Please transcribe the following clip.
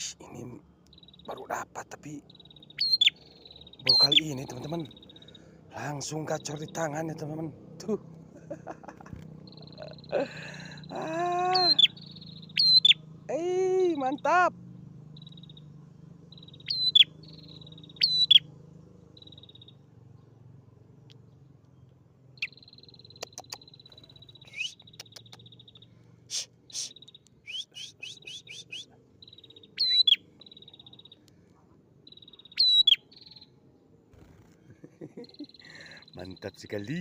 Ini baru dapat tapi baru kali ini teman-teman. Langsung gacor di tangan ya teman-teman. Tuh. Ah. Mantap. Mantap sekali.